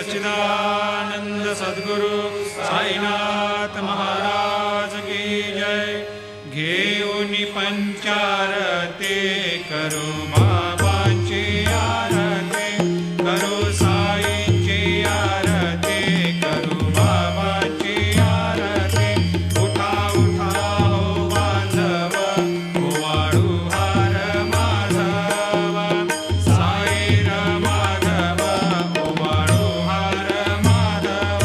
सच्चिदानंद सद्गुरु साईनाथ महाराज की जय। घेऊन पंचारते करू बाबांची आरती, करू साईंची आरती, करू बाबांची आरती। उठा उठा हो बांधव, ओवाळू हार माधव, साईर माधव, ओवाळू हार माधव।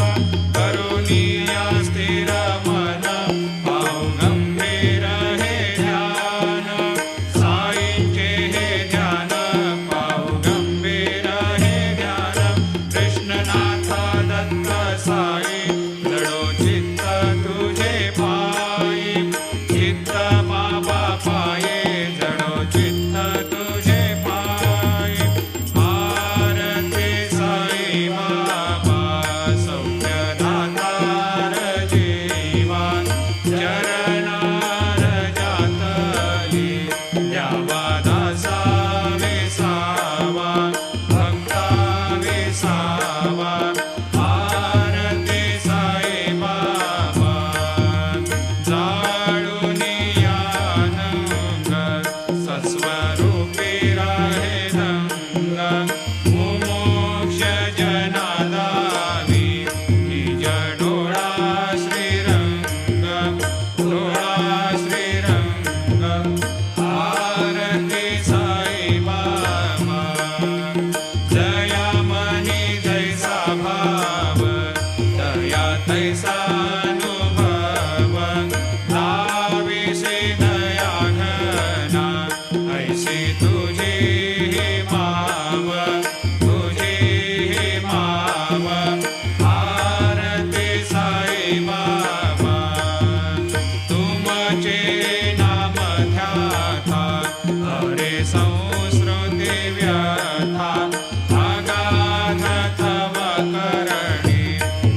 करुणिया स्थिर मन, भाव गंभीर हे ध्यान, साईंचे हे ध्यान, भाव गंभीर हे ध्यान। कृष्णनाथ दत्त साई, जडो चित्त तुझे पायी, चित्त बाबा पाये, जडो चित्त तुझे पायी। आरती साई बाबा, सौख्य दातार जीवा, चरणार जातली, द्यावा दासा विसावा, भक्ता विसावा। आरती साई बाबा, जाळून यानंग, सस्वरूपी राहे दंग, मुमोक्ष जनादावी, निज डोळा श्रीरंग, डोळा श्रीरंग। आरती साई बाबा, जया मनी जैसा भाव, दया तैसा अनुभव, दाविसे दया घना, ऐसी तुझी ही माव, तुझी ही माव। आरती साई बाबा, तुमचे नाम ध्याता, हरे संस्कृती व्यथा, अगाध तव करणी,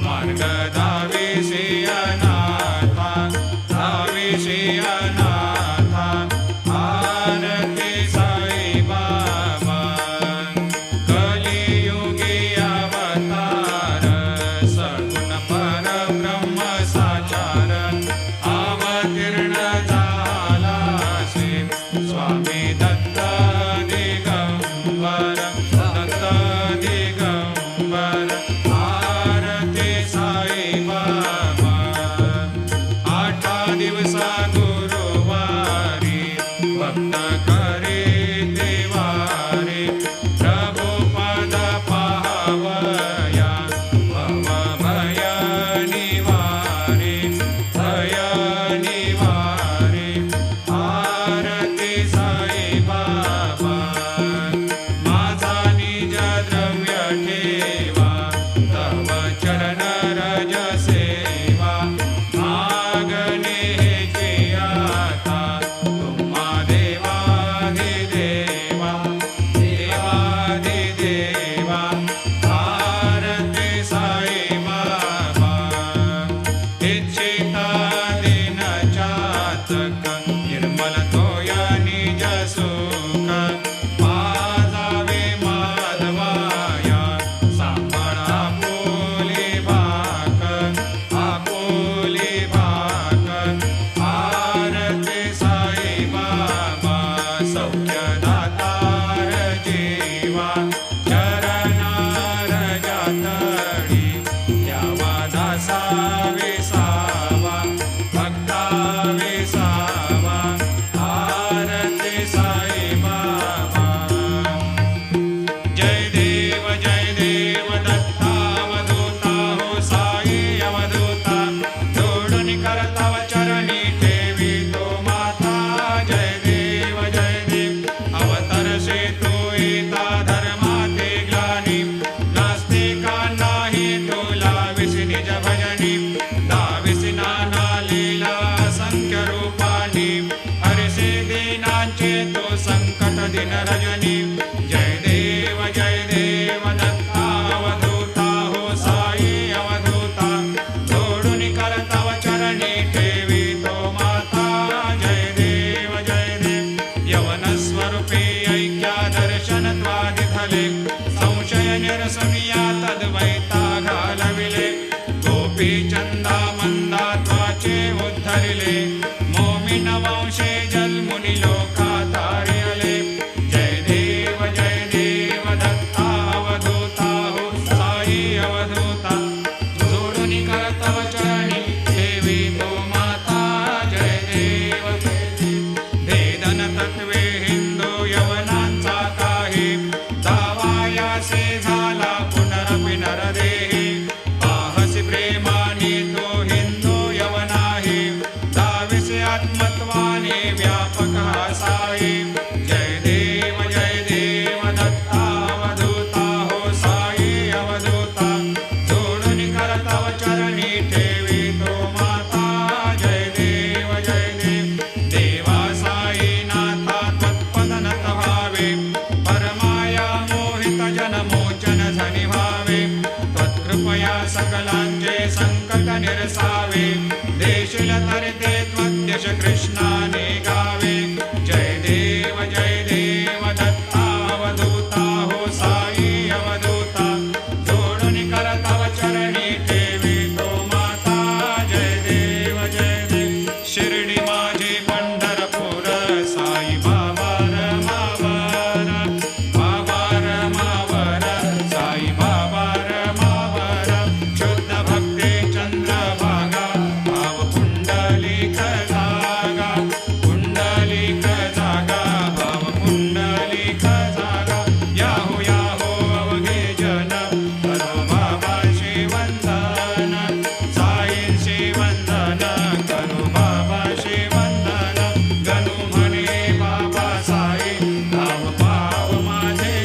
मार्ग दाविसी अनाथा, दाविसी अनाथा। आरती साई बाबा, कलियुगी अवतार, सगुण परब्रह्म साचार, अवतीर्ण झालासे, स्वामी दत्त दिगंबर, दत्त दिगंबर। आरती साई बाबा, 8 दिवसा गुरुवारी, भक्त करे देवारे, प्रभु पद पावया, भव भय निवारे, भय निवारे। आरती साई बाबा, माझा निज द्रव्य ठेवा, तव चरण रज सेवा, मागणे हेची आता, तुम्हा देवाधिदेवा, देवाधिदेवा। आरती साई बाबा, इच्छिता दिन चातक, निर्मल तोय निज सुख, पाजावे माधवाया, सांभाळा आपुली भाक, आपुली भाक। आरती साई बाबा, सौख्य दातार जीवा, चरणार जातली, द्यावा दासा विसावा, भक्ता विसावा। आरती साई बाबा, जय देव दत्तावधूता, हो साई अवधूता, जोडून करताव चरणी ठेवी तो माता। जय देव अवतरसे तू येता, धर्माते ग्लानी, नास्तिकांनाही तुला विसी निज भजनी, दाविसी नाना लीला असंख्य रूपानी, हरिसे दीनांचे तो संकट दिन रजनी। जय देव दत्तावधूता, हो साई अवधूता, जोडून करताव चरणी ठेवी तो माता। जय देव यवन स्वरूपी ऐक्या दर्शन त्वादिथले, संशय निरसनिया तद्वैता अंशे जलमुनिलोकातार्यले जय देव दत्तावधूता हो साई अवधूता जोडुनि करतव चरणी देवी तो माता जय देव भेदन तत्वे हिंदू यवनांचा काही दावायासे झाला पुनरपि नरदेही पाहसी प्रेमाने तो हिंदू यवनाही दाविसे आत्मत्वाने व्यापक साई जय देव दत्तावधूता हो साई अवधूता जोडुनि करतव चरणी ठेवी तो माता जय देव देवा साई नाथा त्वत्पदनत भावे परमाया मोहित जनमोचन झनि भावे त्वत्कृपया सकलांचे संकट निरसावे देशील तरते त्वद्यश कृष्णाने गावे जय देव दत्तावधूता हो साई अवधूता जोडुनि करतव चरणी ठेवी तो माता जय देव शिर्डी माझे पंढरपूर साई बाबा रमावर साई बाबा रमावर शुद्ध भक्ती चंद्रभागा भाव पुंडलिक जागा भाव पुंडलिक जागा याहो अवघे जन करो बाबा शिवंदन साईंशी वंदन करो बाबा शिवंदन गणू म्हणे बाबा साई धाम पाव माझे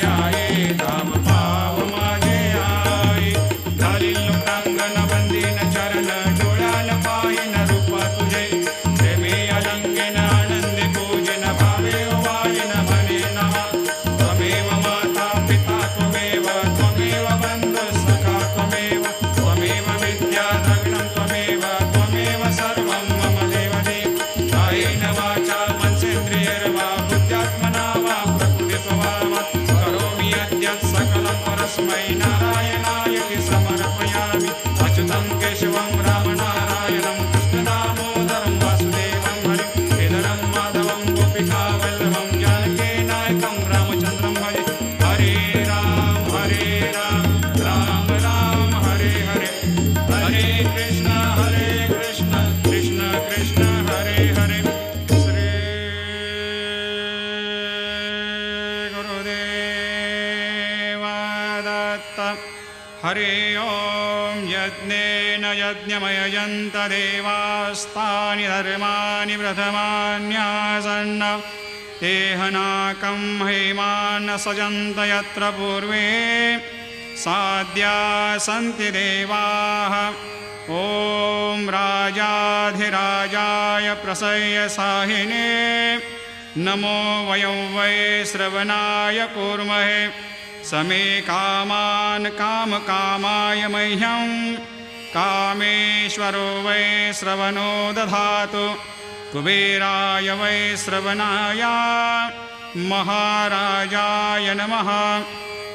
आई धाम पाव माझे आई घालील लोटांगण बंदीन चरण डोळ्यान पाहिन रूप तुझे प्रेमी अलंकेन आनंदी पूजन भावे वायन म्हणे नमः त्वमेव माता पिता त्वमेव बंधु सखा त्वमेव विद्या द्रविणं त्वमेव सर्वं मम देवदेव कायेन वाचा मनसेन्द्रियैर्वा बुद्ध्यात्मना वा प्रकृतिस्वभावा करोमि यद्यत् सकलं परस्मै नारायणाय समर्पयामि अच्युतं केशवं रामनारायणं कृष्णदामोदरं वासुदेवं हरिं केदारं माधवं गोपिकावल्लभं जानकीनायकं रामचन्द्रं भजे हरे राम राम राम हरे हरे हरे कृष्ण कृष्ण कृष्ण हरे हरे श्री गुरुदेव दत्त हरि ओम यज्ञेन यज्ञमयजन्त देवास्तानि धर्माणि प्रथमान्यासन्न तेहनाकं हेमान् सजन्त यत्र पूर्वे साद्या सन्ति देवाः ॐ राजाधिराजाय प्रसह्य साहिने नमो वयं वै श्रवणाय कूर्महे समे कामान् कामकामाय मह्यं कामेश्वरो वै श्रवणो दधातु कुबेराय वै श्रवणाय महाराजाय नमः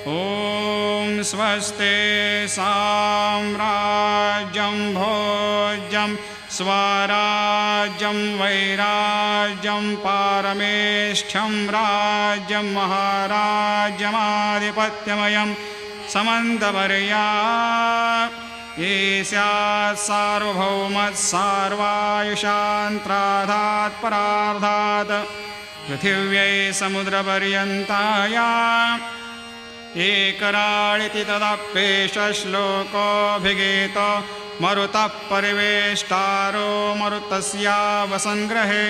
ॐ स्वस्ते साम्राज्यं भोज्यं स्वराज्यं वैराज्यं पारमेष्ठ्यं राज्यं महाराज्यमाधिपत्यमयं समन्तवर्या ईस्यात् सार्वभौमत्सार्वायुषान्त्राधात् परार्धात् पृथिव्यै समुद्रपर्यन्ताया एकराळिति तदप्येष श्लोकोऽभिगीतो मरुतः परिवेष्टारो मरुतस्यावसङ्ग्रहे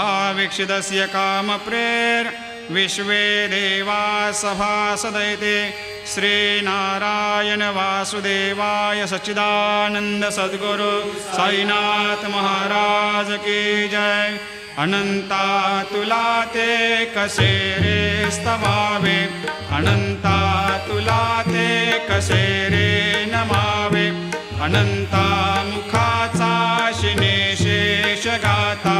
आवीक्षितस्य कामप्रेर्विश्वे देवा सभासदैते श्रीनारायण वासुदेवाय सच्चिदानंद सद्गुरु साईनाथ महाराज की जय। अनंता तुला ते कसे रे स्तवावे, अनंता तुला ते कसे रे नमावे, अनंता मुखाचा शिने शेष गाता,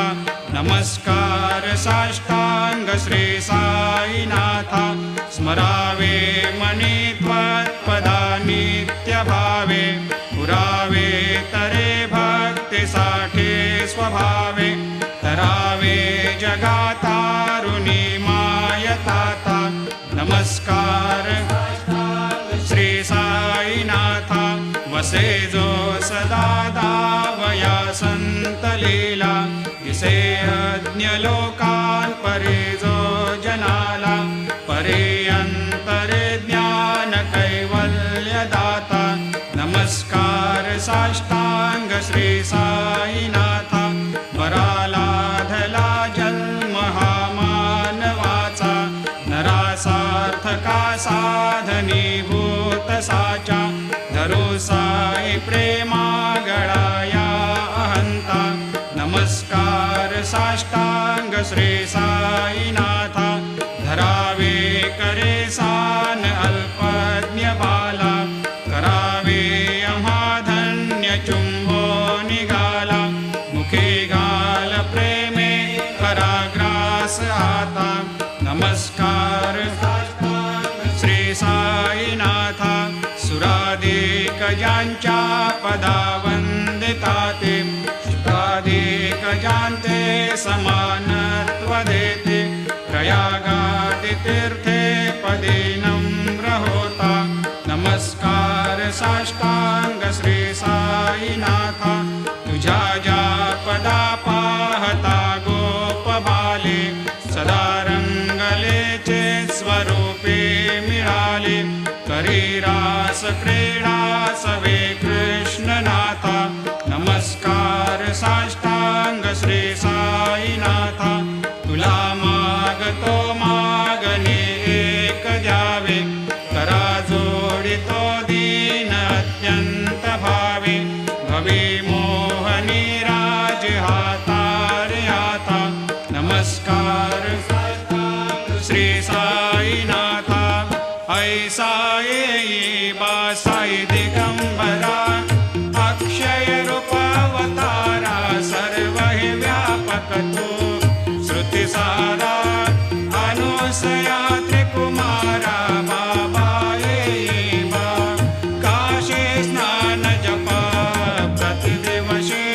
नमस्कार साष्टांग श्री साईनाथा, स्मरावे मनी त्वत्पदा नित्य भावे, पुरावे तरे भक्ति साठी राखे स्वभावे तरावे जगातारुणी मायताता नमस्कार श्री साईनाथा वसे जो सदा दावया संत लीला दिसे अज्ञ लोकान् परे जो जनाला परे अंतरे ज्ञान कैवल्य दाता नमस्कार साष्टांग श्री साईनाथा वरालाधला जन्म हा मानवाचा नरासार्थका साधनीभूत साचा धरो साई प्रेमा गळाया अहंता नमस्कार साष्टांग श्री साईनाथा धरावे करे सान अल्पज्ञ बाला करावे अमाधन्य चुंबो निगाला मुखे गाल प्रेमे कराग्रास आता नमस्कार श्री साईनाथा सुरादिक ज्यांच्या पदा वंदिता ते शुकादिक ज्यांते समानत्व देते प्रयागादि तीर्थे पदे नम्र होता नमस्कार साष्टांग श्री साईनाथा तुझ्या ज्या पदा पाहता गोप बाले सदा रंगलेचे स्वरूपे मिळाले करी रास क्रीडा सवे कृष्णनाथा नमस्कार साष्टांग श्री साईनाथा तुला मागतो मागणे एक द्यावे करा जोडितो दीन अत्यंत भावे भवी मोहनी राज हातारे आता नमस्कार श्री साईनाथा ऐसा येई बा साई दिगंबरा अक्षय रूपावतारा सर्व हि व्यापक तू श्रुती सारा अनुसया त्रिकुमारा बाबा येई बा काशी स्नान जपा प्रतिदिवशी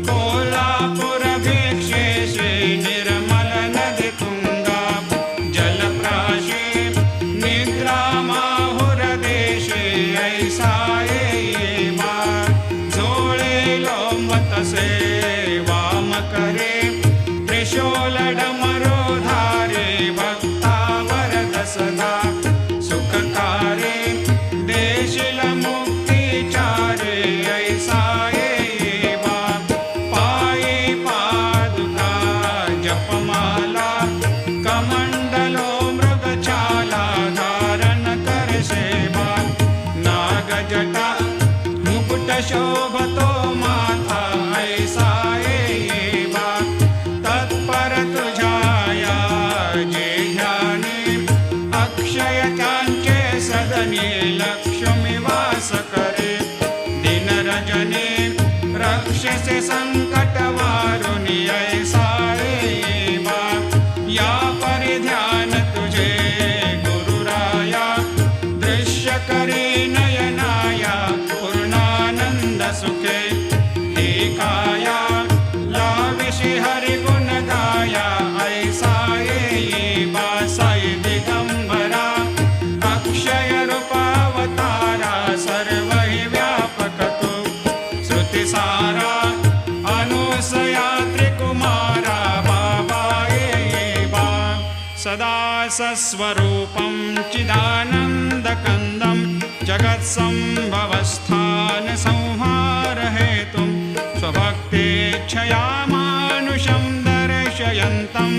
कोल्हापूर भिक्षेशी निर्मल नदी तुंगा जलप्राशी निद्रा माहुर देशी ऐसा येई बा झोळे लोंबतसे वाम करे त्रिशूल डमरू धारे भक्ता वरद सदा सुखकारे देशिल मुक्ती चारे ऐसा येई बा पायी पादुका जपमाला कमंडलो मृगछाला धारण कर सेवा नागजटा मुकुट शोभतो माथा ऐसा येई बा तत्पर तुझाया जे ध्यानी अक्षय त्यांचे सदनी लक्ष्मी वास करे दिन रजनी रक्षसे संकट वारुणी ऐसा येई बा या परिध्यान तुझे गुरुराया दृश्य करी नयनाया पूर्णानंद सुखे हे काया लाविषि हरि गुण गाया ऐसा येई बा साई दिगंबरा अक्षय रूपावतारा सर्व हि व्यापक तू श्रुती सारा अनुसया त्रिकुमारा बाबा येई बा सदा सस्वरूपं चिदानन्दकन्दं जगत्सम्भवस्थान संहार हेतुं स्वभक्तेच्छया मानुषं दर्शयन्तं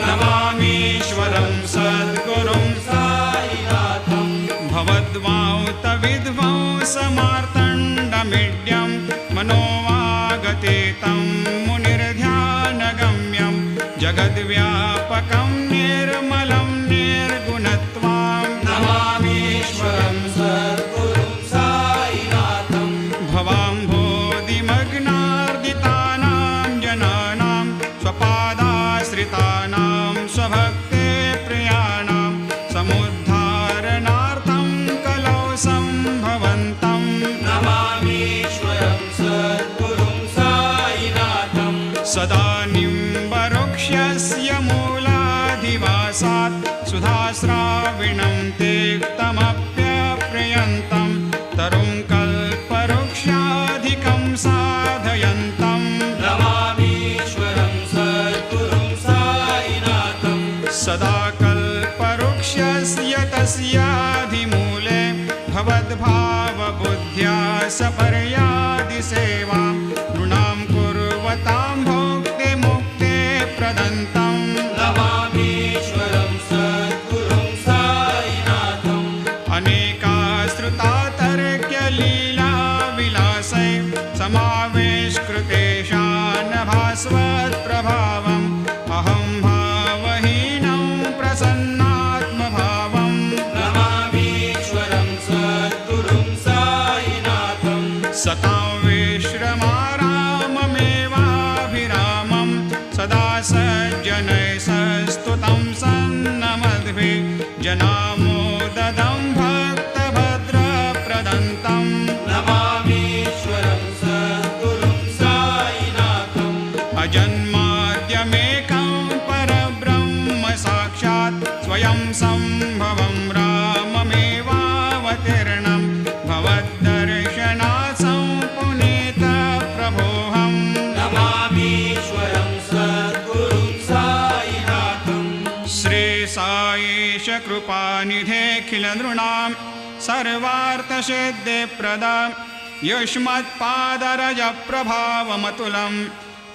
नमामीश्वरं सद्गुरुं साईनाथं भवद्वांत विध्वंसमार्तण्डमीड्यं मनोवागतीतं मुनिर्ध्यानगम्यं जगद्व्यापकं निर्मलं निर्गुणत्वां नमामीश्वरं सद्गुरुं साईनाथं भवाम्भोधिमग्नार्दितानां जनानां स्वपादाश्रितानां स्वभक्ते प्रियाणां समुद्धारणार्थं कलौ सम्भवन्तं नमामीश्वरं सद्गुरुं साईनाथं सदा निम्बवृक्षस्य मूलाधिवासात् सुधाश्राविणं तेक्तमप्यप्रियन्तं तरुं कल्पवृक्षाधिकं साधयन्तं नमामीश्वरं सद्गुरुं साईनाथं सदा कल्पवृक्षस्य तस्याधिमूले भवद्भावबुद्ध्या सपर्यादिसेवां नृणां कुर्वतां भोक्तिमुक्ते प्रदन्तं नमामीश्वरं सद्गुरुं साईनाथम् अनेकाश्रुता तर्क्यलीलाविलासै समावेशकृतेषान् भास्वत्प्रभावम् अहं भावहीनं प्रसन्नात्मभावम् नमामीश्वरं सद्गुरुं साईनाथम् सतां विश्रमाराममेवाभिरामं सदा सज्जनैः सस्तुतं सन्नमद्भिः जनामोददं भक्तभद्रप्रदन्तं नमामीश्वरं सद्गुरुं साईनाथम् अजन्माद्यमेकं परब्रह्म साक्षात् स्वयं सम्भवं राममेवावतीर्णं भवद्दर्शनात् सम्पुनीतप्रभोऽहम् नमामीश्वरं सद्गुरुं साईनाथम् श्रीसाईश कृपानिधेऽखिलनृणां सर्वार्थसिद्धिप्रदां युष्मत्पादरजप्रभावमतुलं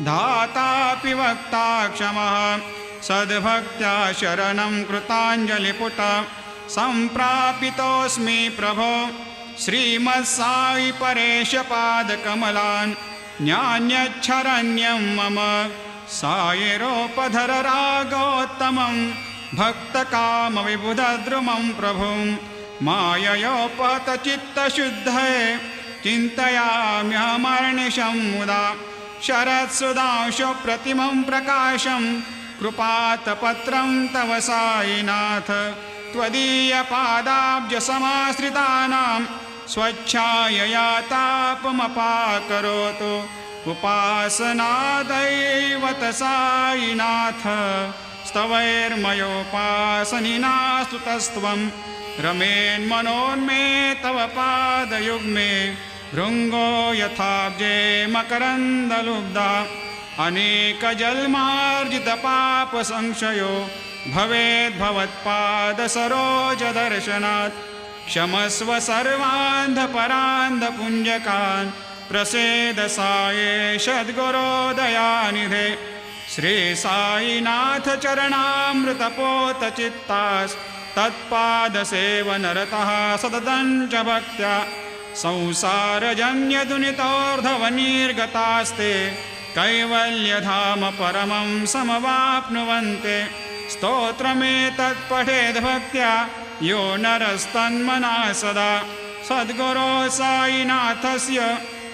धातापि वक्ता क्षमः सद्भक्त्या शरणं कृताञ्जलिपुट सम्प्रापितोऽस्मि प्रभो श्रीमत्साई परेशपादकमलान् न्यान्यच्छरण्यं मम सायिरोपधर रागोत्तमं भक्तकामविबुधद्रुमं प्रभुं माययोपहतचित्तशुद्धये चिन्तयाम्यहमर्निशं मुदा शरत्सुधांशुप्रतिमं प्रकाशं कृपातपत्रं तव साईनाथ त्वदीयपादाब्जसमाश्रितानां स्वच्छायया तापमपाकरोतु उपासनादैवत साईनाथ स्तवैर्मयोपासनिनास्तुतस्त्वं रमेन्मनोन्मे तव पादयुग्मे भृङ्गो यथाब्जे मकरन्दलुब्धा अनेकजन्मार्जितपापसंशयो भवेद्भवत्पादसरोजदर्शनात् क्षमस्व सर्वान्धपरान्धपुञ्जकान् प्रसेद साये सद्गुरोदयानिधे श्री साईनाथ चरणामृतपोतचित्तास्तत्पादसेवनरतः सततं च भक्त्या संसारजन्यदुनितोर्धवनिर्गतास्ते कैवल्यधाम परमं समवाप्नुवन्ते स्तोत्रमेतत्पठेद्भक्त्या यो नरस्तन्मना सदा सद्गुरो साईनाथस्य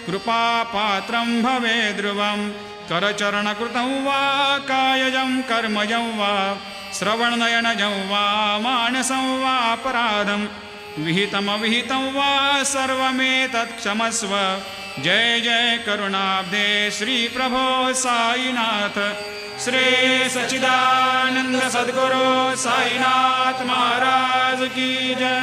कृपापात्रं भवेद् ध्रुवं करचरणकृतं वा कायजं कर्मजं वा श्रवणनयनजं वा मानसं वा अपराधं विहितमविहितं वा सर्वमेतत् क्षमस्व जय जय करुणाब्धे श्री प्रभो साईनाथ श्री सच्चिदानंद सद्गुरु साईनाथ महाराज की जय।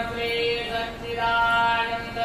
श्री सच्चिदानंद